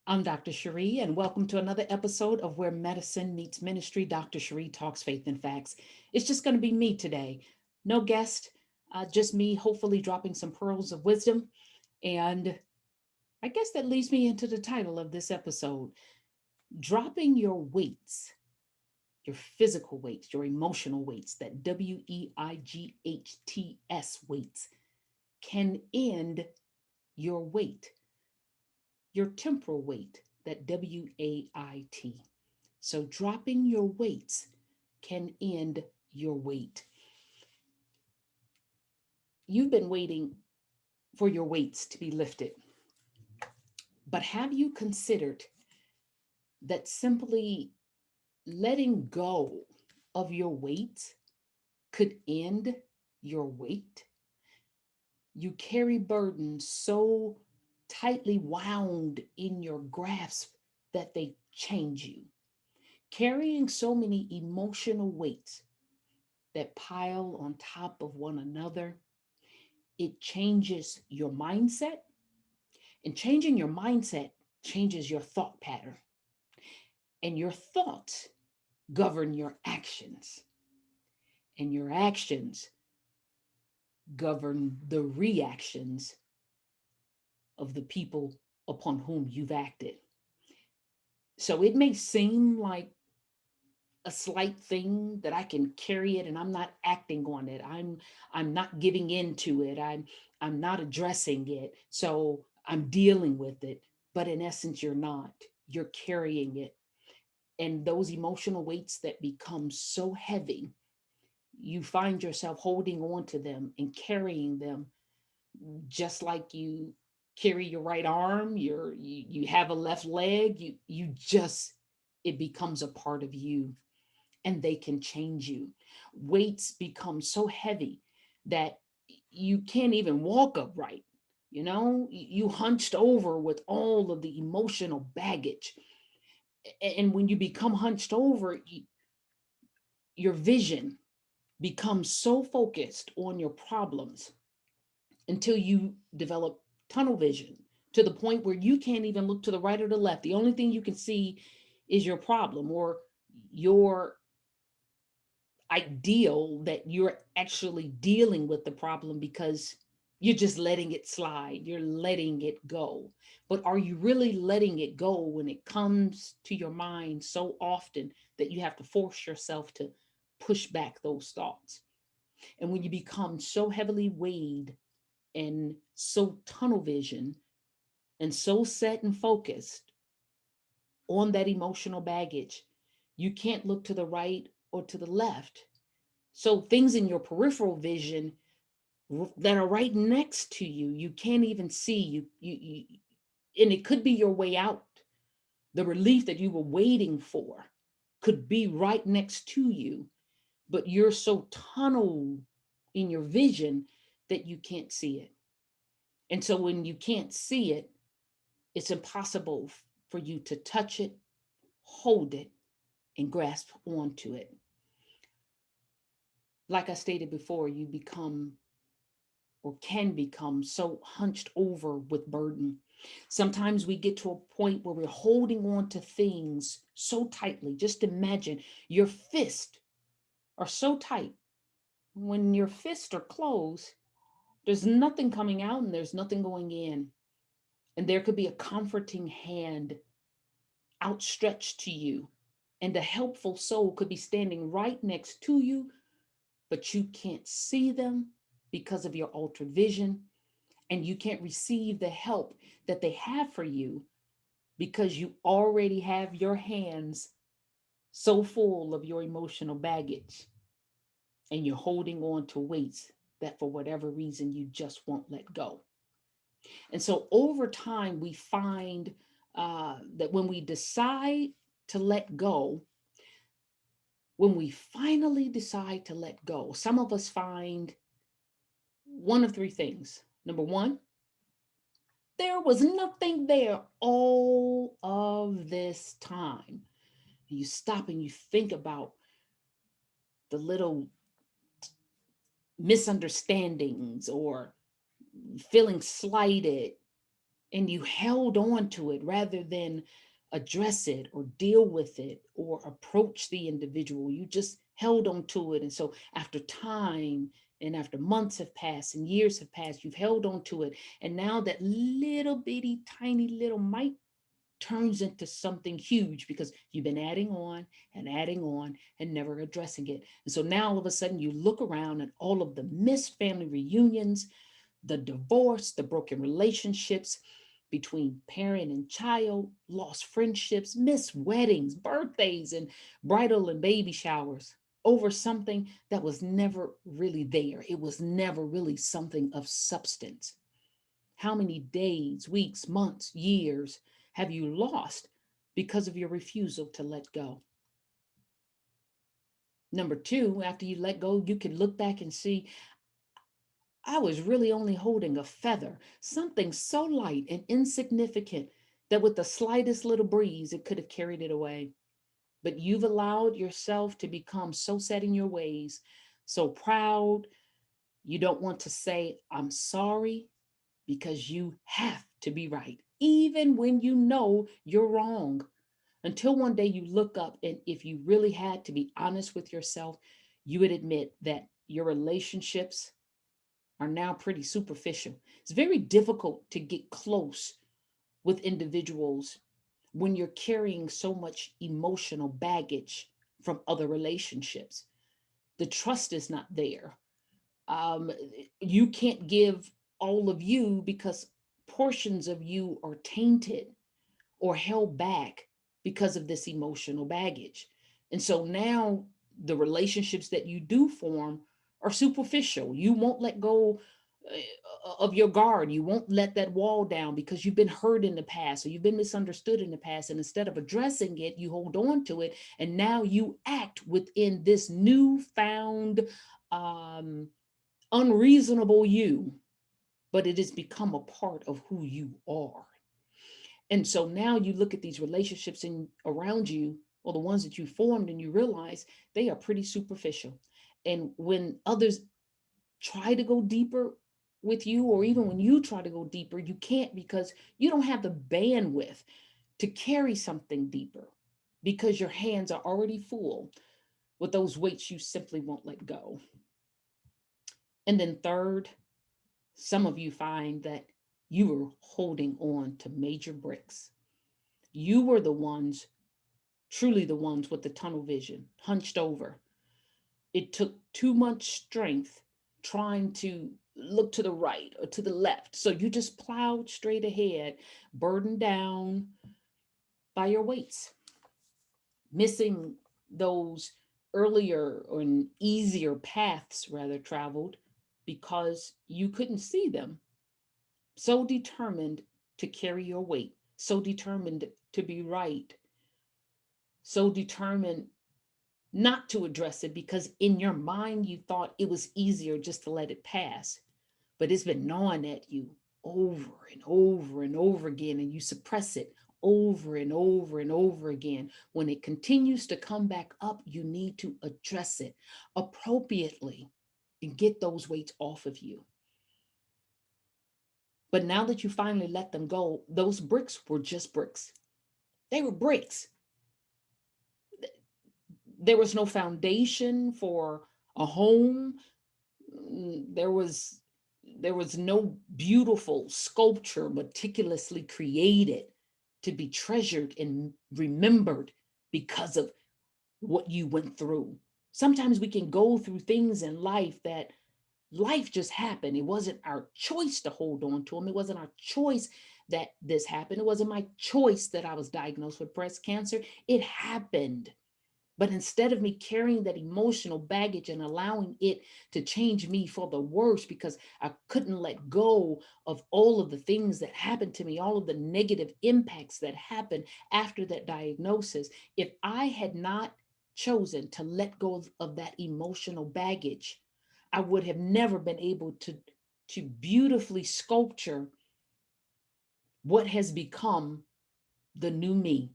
I'm Dr. Sheri, and welcome to another episode of Where Medicine Meets Ministry. Dr. Sheri talks faith and facts. It's just going to be me today. No guest, just me, hopefully dropping some pearls of wisdom. And I guess that leads me into the title of this episode: dropping your weights, your physical weights, your emotional weights, that WEIGHTS can end your weight, your temporal weight, that WAIT. So dropping your weights can end your weight. You've been waiting for your weights to be lifted, but have you considered that simply letting go of your weight could end your weight? You carry burdens so tightly wound in your grasp that they change you. Carrying so many emotional weights that pile on top of one another, it changes your mindset. And changing your mindset changes your thought pattern. And your thoughts govern your actions. And your actions govern the reactions of the people upon whom you've acted. So it may seem like a slight thing that I can carry it and I'm not acting on it. I'm not giving into it. I'm not addressing it. So I'm dealing with it. But in essence, you're not. You're carrying it. And those emotional weights that become so heavy, you find yourself holding on to them and carrying them, just like you carry your right arm, you have a left leg, you just, it becomes a part of you, and they can change you. Weights become so heavy that you can't even walk upright. You hunched over with all of the emotional baggage. And when you become hunched over, your vision becomes so focused on your problems until you develop tunnel vision, to the point where you can't even look to the right or the left. The only thing you can see is your problem, or your ideal that you're actually dealing with the problem, because you're just letting it slide, you're letting it go. But are you really letting it go when it comes to your mind so often that you have to force yourself to push back those thoughts? And when you become so heavily weighed and so tunnel vision and so set and focused on that emotional baggage, you can't look to the right or to the left. So things in your peripheral vision that are right next to you, you can't even see. And it could be your way out. The relief that you were waiting for could be right next to you, but you're so tunneled in your vision that you can't see it. And so when you can't see it, it's impossible for you to touch it, hold it, and grasp onto it. Like I stated before, you become, or can become, so hunched over with burden. Sometimes we get to a point where we're holding on to things so tightly. Just imagine your fists are so tight. When your fists are closed, there's nothing coming out and there's nothing going in. And there could be a comforting hand outstretched to you, and a helpful soul could be standing right next to you, but you can't see them because of your altered vision, and you can't receive the help that they have for you because you already have your hands so full of your emotional baggage, and you're holding on to weights that for whatever reason you just won't let go. And so over time, we find that when we decide to let go, when we finally decide to let go, some of us find one of three things. Number one, there was nothing there all of this time. And you stop and you think about the little misunderstandings or feeling slighted and you held on to it rather than address it or deal with it or approach the individual. You just held on to it. And so after time and after months have passed and years have passed, you've held on to it. And now that little bitty, tiny little mite turns into something huge because you've been adding on and never addressing it. And so now all of a sudden you look around at all of the missed family reunions, the divorce, the broken relationships between parent and child, lost friendships, missed weddings, birthdays, and bridal and baby showers over something that was never really there. It was never really something of substance. How many days, weeks, months, years have you lost because of your refusal to let go? Number two, after you let go, you can look back and see, I was really only holding a feather, something so light and insignificant that with the slightest little breeze, it could have carried it away. But you've allowed yourself to become so set in your ways, so proud, you don't want to say, I'm sorry, because you have to be right, even when you know you're wrong. Until one day you look up, and if you really had to be honest with yourself, you would admit that your relationships are now pretty superficial. It's very difficult to get close with individuals when you're carrying so much emotional baggage from other relationships. The trust is not there. Um, you can't give all of you because portions of you are tainted or held back because of this emotional baggage. And so now the relationships that you do form are superficial. You won't let go of your guard. You won't let that wall down because you've been hurt in the past or you've been misunderstood in the past. And instead of addressing it, you hold on to it. And now you act within this newfound um, unreasonable you, but it has become a part of who you are. And so now you look at these relationships in around you, or the ones that you formed, and you realize they are pretty superficial. And when others try to go deeper with you, or even when you try to go deeper, you can't because you don't have the bandwidth to carry something deeper because your hands are already full with those weights you simply won't let go. And then, third, some of you find that you were holding on to major bricks. You were the ones, truly the ones with the tunnel vision, hunched over. It took too much strength trying to look to the right or to the left. So you just plowed straight ahead, burdened down by your weights, missing those earlier or easier paths rather traveled because you couldn't see them. So determined to carry your weight, so determined to be right, so determined not to address it because in your mind you thought it was easier just to let it pass. But it's been gnawing at you over and over and over again, and you suppress it over and over and over again. When it continues to come back up, you need to address it appropriately and get those weights off of you. But now that you finally let them go, those bricks were just bricks. They were bricks. There was no foundation for a home. There was no beautiful sculpture meticulously created to be treasured and remembered because of what you went through. Sometimes we can go through things in life that life just happened. It wasn't our choice to hold on to them. It wasn't our choice that this happened. It wasn't my choice that I was diagnosed with breast cancer. It happened. But instead of me carrying that emotional baggage and allowing it to change me for the worse because I couldn't let go of all of the things that happened to me, all of the negative impacts that happened after that diagnosis, if I had not chosen to let go of that emotional baggage, I would have never been able to beautifully sculpture what has become the new me,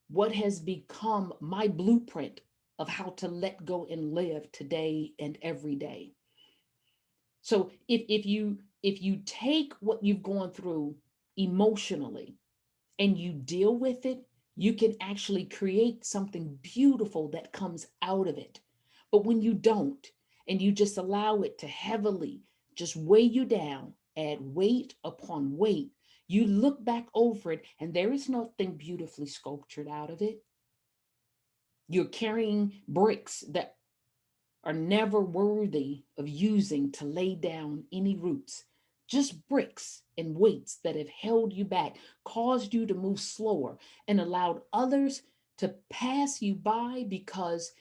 what has become my blueprint of how to let go and live today and every day. So if you take what you've gone through emotionally and you deal with it, you can actually create something beautiful that comes out of it. But when you don't, and you just allow it to heavily just weigh you down, add weight upon weight, you look back over it and there is nothing beautifully sculptured out of it. You're carrying bricks that are never worthy of using to lay down any roots. Just bricks and weights that have held you back, caused you to move slower, and allowed others to pass you by because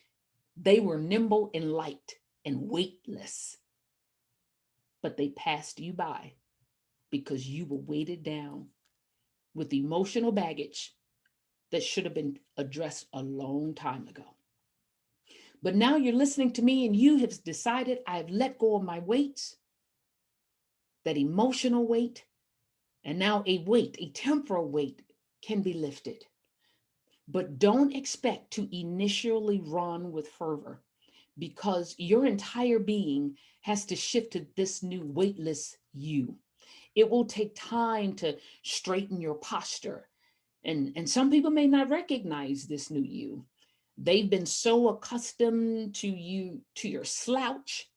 they were nimble and light and weightless. But they passed you by because you were weighted down with emotional baggage that should have been addressed a long time ago. But now you're listening to me and you have decided I've let go of my weights, that emotional weight, and now a weight, a temporal weight can be lifted. But don't expect to initially run with fervor because your entire being has to shift to this new weightless you. It will take time to straighten your posture. And some people may not recognize this new you. They've been so accustomed to you, to your slouch.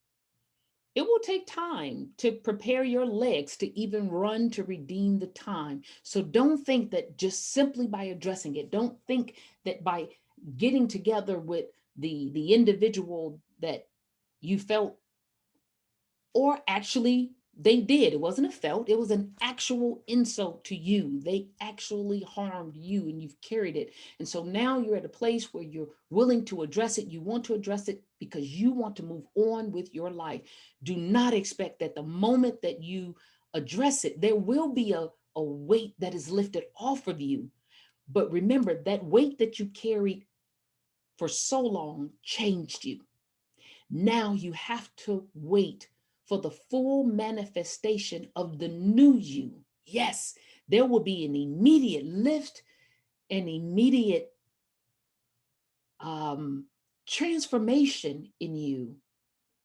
It will take time to prepare your legs to even run to redeem the time. So don't think that just simply by addressing it, don't think that by getting together with the individual that you felt, or actually they did. It wasn't a felt, it was an actual insult to you. They actually harmed you and you've carried it. And so now you're at a place where you're willing to address it. You want to address it because you want to move on with your life. Do not expect that the moment that you address it, there will be a weight that is lifted off of you. But remember that weight that you carried for so long changed you. Now you have to wait for the full manifestation of the new you. Yes, there will be an immediate lift, an immediate um, transformation in you.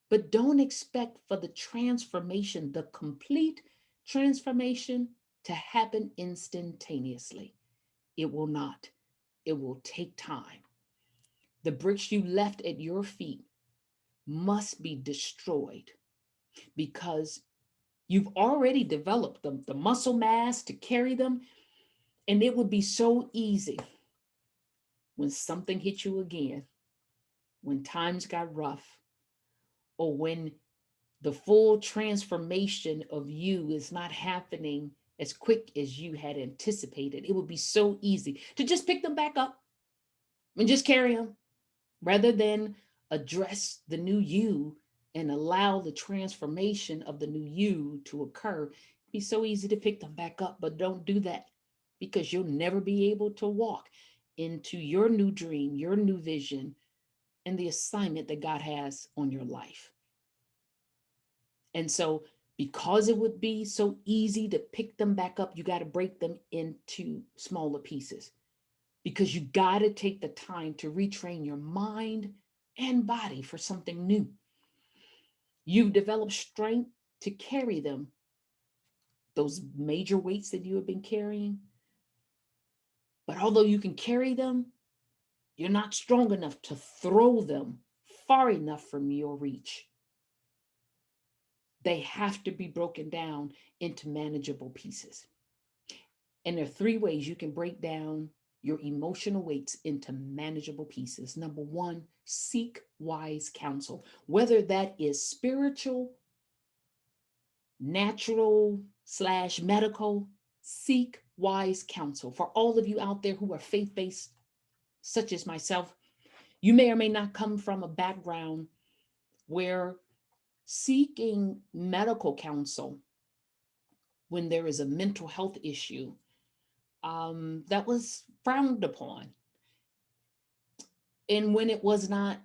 But don't expect for the transformation, the complete transformation, to happen instantaneously. It will not. It will take time. The bricks you left at your feet must be destroyed because you've already developed the muscle mass to carry them. And it would be so easy when something hit you again, when times got rough, or when the full transformation of you is not happening as quick as you had anticipated. It would be so easy to just pick them back up and just carry them rather than address the new you and allow the transformation of the new you to occur. It'd be so easy to pick them back up, but don't do that because you'll never be able to walk into your new dream, your new vision, and the assignment that God has on your life. And so, because it would be so easy to pick them back up, you got to break them into smaller pieces because you got to take the time to retrain your mind and body for something new. You've developed strength to carry them, those major weights that you have been carrying. But although you can carry them, you're not strong enough to throw them far enough from your reach. They have to be broken down into manageable pieces. And there are three ways you can break down your emotional weights into manageable pieces. Number one, seek wise counsel, whether that is spiritual, natural slash medical. Seek wise counsel. For all of you out there who are faith based, such as myself, you may or may not come from a background where seeking medical counsel when there is a mental health issue that was frowned upon. And when it was not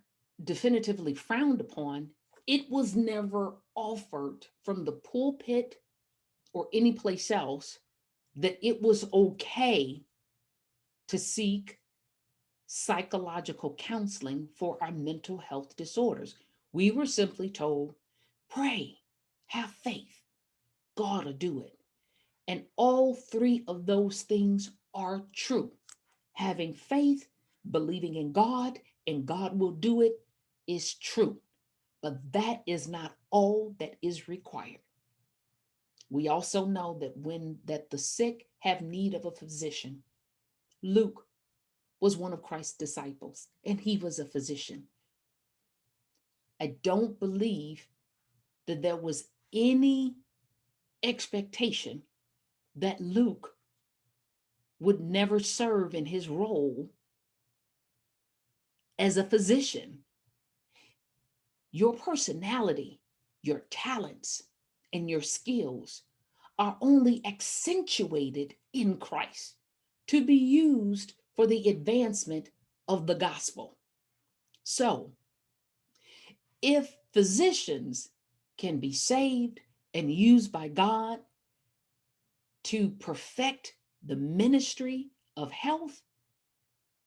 definitively frowned upon, it was never offered from the pulpit or any place else that it was okay to seek psychological counseling for our mental health disorders. We were simply told, pray, have faith, God will do it. And all three of those things are true. Having faith, believing in God, and God will do it is true. But that is not all that is required. We also know that when that the sick have need of a physician. Luke was one of Christ's disciples and he was a physician. I don't believe that there was any expectation that Luke would never serve in his role as a physician. Your personality, your talents, and your skills are only accentuated in Christ to be used for the advancement of the gospel. So, if physicians can be saved and used by God to perfect the ministry of health,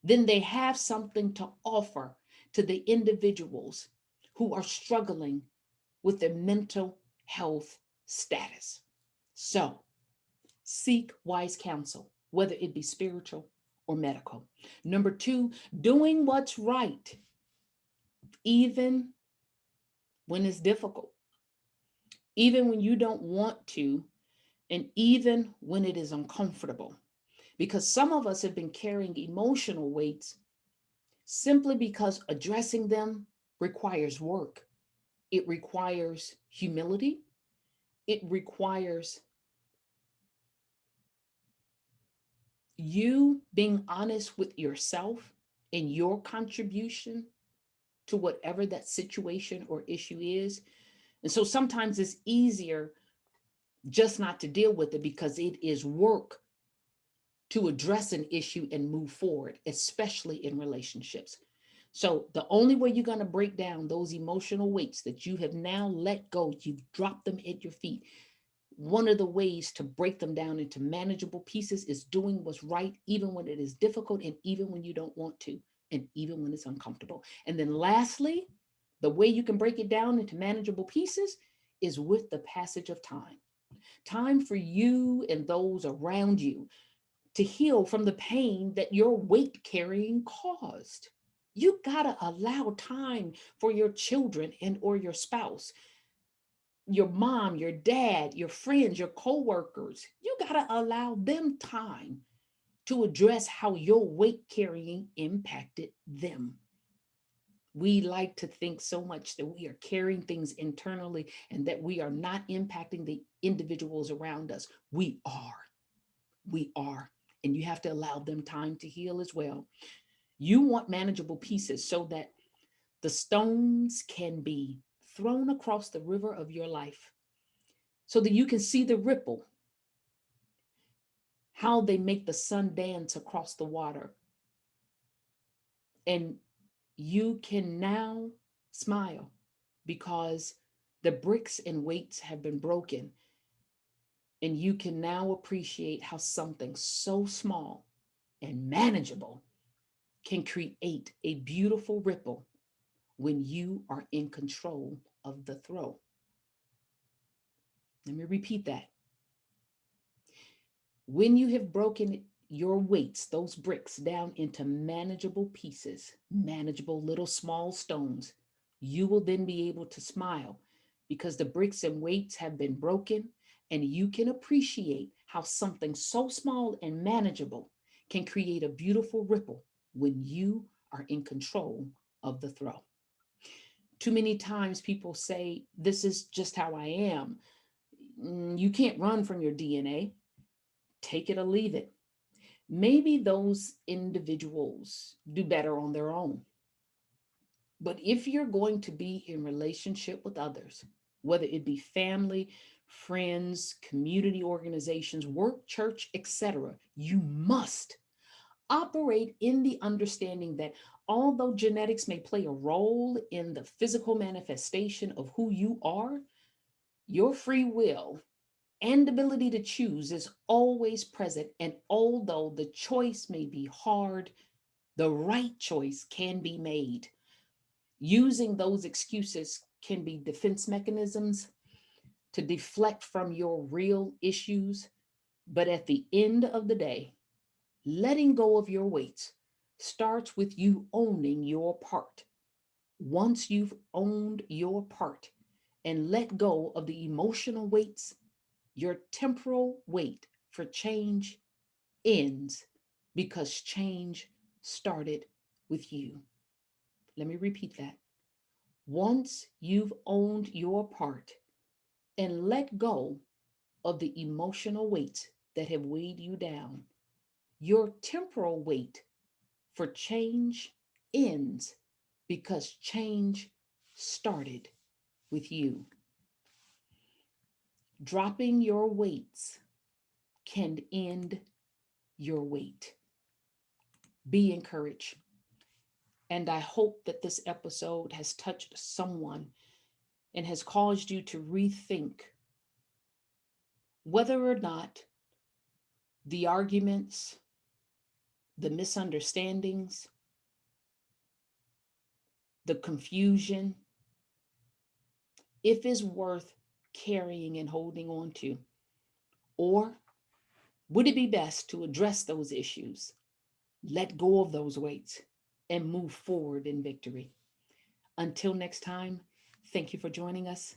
then they have something to offer to the individuals who are struggling with their mental health status. So, seek wise counsel, whether it be spiritual or medical. Number two, doing what's right, even when it's difficult, even when you don't want to, and even when it is uncomfortable. Because some of us have been carrying emotional weights simply because addressing them requires work. It requires humility. It requires you being honest with yourself and your contribution to whatever that situation or issue is. And so sometimes it's easier just not to deal with it because it is work to address an issue and move forward, especially in relationships. So the only way you're going to break down those emotional weights that you have now let go, you've dropped them at your feet. One of the ways to break them down into manageable pieces is doing what's right, even when it is difficult and even when you don't want to, and even when it's uncomfortable. And then lastly, the way you can break it down into manageable pieces is with the passage of time. Time for you and those around you to heal from the pain that your weight carrying caused. You got to allow time for your children and or your spouse, your mom, your dad, your friends, your coworkers. You got to allow them time to address how your weight carrying impacted them. We like to think so much that we are carrying things internally and that we are not impacting the individuals around us. We are. We are. And you have to allow them time to heal as well. You want manageable pieces so that the stones can be thrown across the river of your life so that you can see the ripple, how they make the sun dance across the water. And you can now smile because the bricks and weights have been broken. And you can now appreciate how something so small and manageable can create a beautiful ripple when you are in control of the throw. Let me repeat that. When you have broken your weights, those bricks, down into manageable pieces, manageable little small stones, you will then be able to smile because the bricks and weights have been broken, and you can appreciate how something so small and manageable can create a beautiful ripple when you are in control of the throw. Too many times people say, "This is just how I am." You can't run from your DNA. Take it or leave it. Maybe those individuals do better on their own. But if you're going to be in relationship with others, whether it be family, friends, community organizations, work, church, etc., you must operate in the understanding that although genetics may play a role in the physical manifestation of who you are, your free will and ability to choose is always present. And although the choice may be hard, the right choice can be made. Using those excuses can be defense mechanisms to deflect from your real issues. But at the end of the day, letting go of your weights starts with you owning your part. Once you've owned your part and let go of the emotional weights, your temporal wait for change ends because change started with you. Let me repeat that. Once you've owned your part and let go of the emotional weights that have weighed you down, your temporal wait for change ends because change started with you. Dropping your weights can end your weight. Be encouraged. And I hope that this episode has touched someone and has caused you to rethink whether or not the arguments, the misunderstandings, the confusion, if it's worth carrying and holding on to, or would it be best to address those issues, let go of those weights, and move forward in victory? Until next time, thank you for joining us.